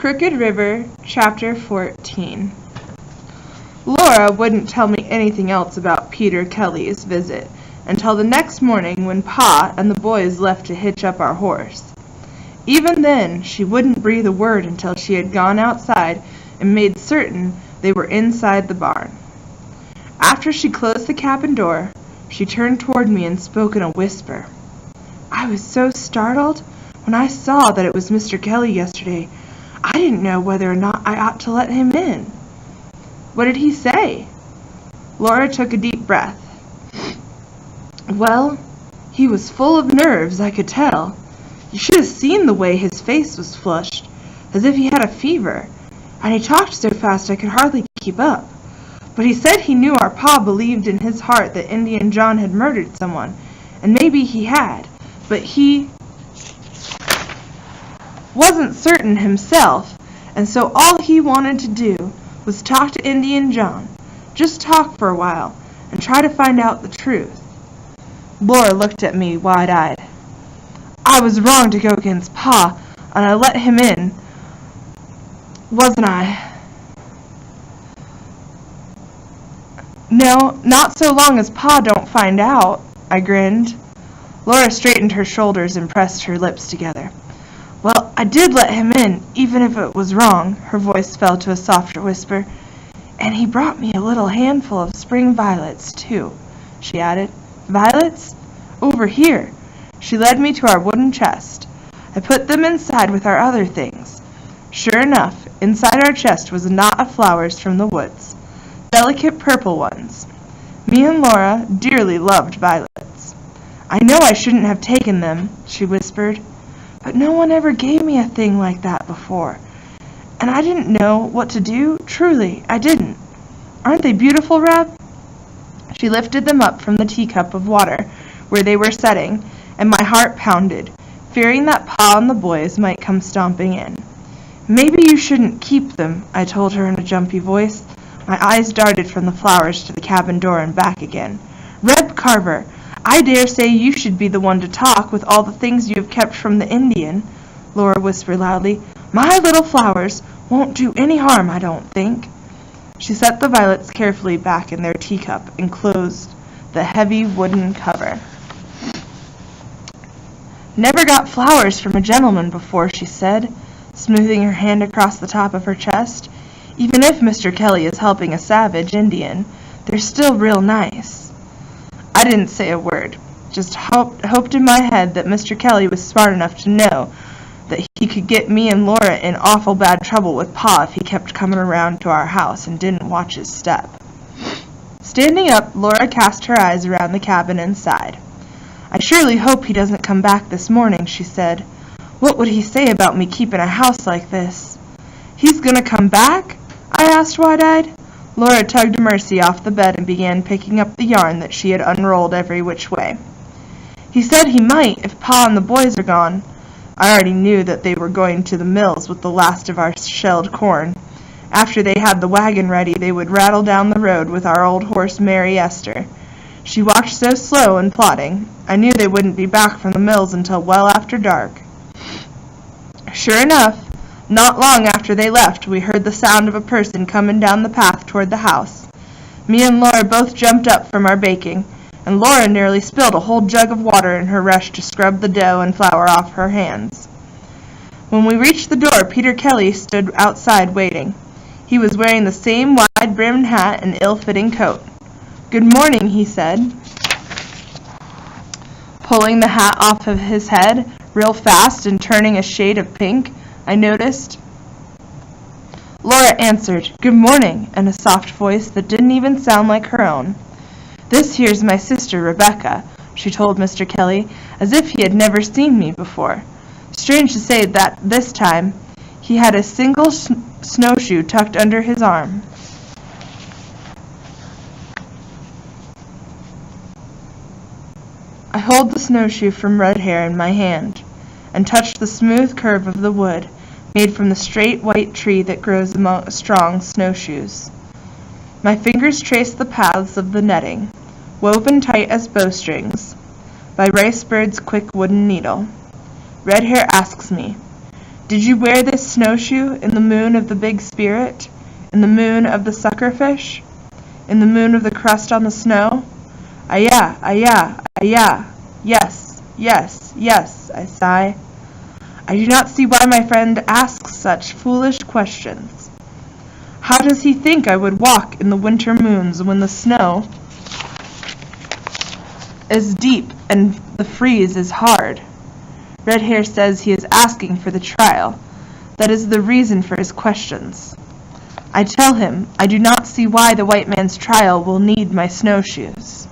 Crooked River, Chapter 14. Laura wouldn't tell me anything else about Peter Kelly's visit until the next morning when Pa and the boys left to hitch up our horse. Even then, she wouldn't breathe a word until she had gone outside and made certain they were inside the barn. After she closed the cabin door, she turned toward me and spoke in a whisper. I was so startled when I saw that it was Mr. Kelly yesterday. I didn't know whether or not I ought to let him in. What did he say? Laura took a deep breath. Well, he was full of nerves, I could tell. You should have seen the way his face was flushed, as if he had a fever, and he talked so fast I could hardly keep up. But he said he knew our Pa believed in his heart that Indian John had murdered someone, and maybe he had, but he wasn't certain himself, and so all he wanted to do was talk to Indian John. Just talk for a while, and try to find out the truth. Laura looked at me wide-eyed. I was wrong to go against Pa, and I let him in, wasn't I? No, not so long as Pa don't find out, I grinned. Laura straightened her shoulders and pressed her lips together. Well, I did let him in, even if it was wrong. Her voice fell to a softer whisper. And he brought me a little handful of spring violets, too, she added. Violets? Over here. She led me to our wooden chest. I put them inside with our other things. Sure enough, inside our chest was a knot of flowers from the woods. Delicate purple ones. Me and Laura dearly loved violets. I know I shouldn't have taken them, she whispered. But no one ever gave me a thing like that before. And I didn't know what to do. Truly, I didn't. Aren't they beautiful, Reb? She lifted them up from the teacup of water where they were setting, and my heart pounded, fearing that Pa and the boys might come stomping in. Maybe you shouldn't keep them, I told her in a jumpy voice. My eyes darted from the flowers to the cabin door and back again. Reb Carver, I dare say you should be the one to talk with all the things you have kept from the Indian, Laura whispered loudly. My little flowers won't do any harm, I don't think. She set the violets carefully back in their teacup and closed the heavy wooden cover. Never got flowers from a gentleman before, she said, smoothing her hand across the top of her chest. Even if Mr. Kelly is helping a savage Indian, they're still real nice. I didn't say a word, just hoped in my head that Mr. Kelly was smart enough to know that he could get me and Laura in awful bad trouble with Pa if he kept coming around to our house and didn't watch his step. Standing up, Laura cast her eyes around the cabin and sighed. I surely hope he doesn't come back this morning, she said. What would he say about me keeping a house like this? He's gonna come back? I asked wide-eyed. Laura tugged Mercy off the bed and began picking up the yarn that she had unrolled every which way. He said he might if Pa and the boys are gone. I already knew that they were going to the mills with the last of our shelled corn. After they had the wagon ready, they would rattle down the road with our old horse Mary Esther. She walked so slow and plodding, I knew they wouldn't be back from the mills until well after dark. Sure enough, not long after they left, we heard the sound of a person coming down the path toward the house. Me and Laura both jumped up from our baking, and Laura nearly spilled a whole jug of water in her rush to scrub the dough and flour off her hands. When we reached the door, Peter Kelly stood outside waiting. He was wearing the same wide-brimmed hat and ill-fitting coat. Good morning, he said, pulling the hat off of his head real fast and turning a shade of pink, I noticed. Laura answered, Good morning, in a soft voice that didn't even sound like her own. This here's my sister, Rebecca, she told Mr. Kelly, as if he had never seen me before. Strange to say that this time he had a single snowshoe tucked under his arm. I held the snowshoe from Red Hair in my hand and touched the smooth curve of the wood made from the straight white tree that grows among strong snowshoes. My fingers traced the paths of the netting, woven tight as bowstrings, by Ricebird's quick wooden needle. Red Hair asks me, Did you wear this snowshoe in the moon of the big spirit? In the moon of the suckerfish? In the moon of the crust on the snow? Ayah, ayah, ayah. Yes, yes, yes, I sigh. I do not see why my friend asks such foolish questions. How does he think I would walk in the winter moons when the snow is deep and the freeze is hard? Red Hair says he is asking for the trial. That is the reason for his questions. I tell him I do not see why the white man's trial will need my snowshoes.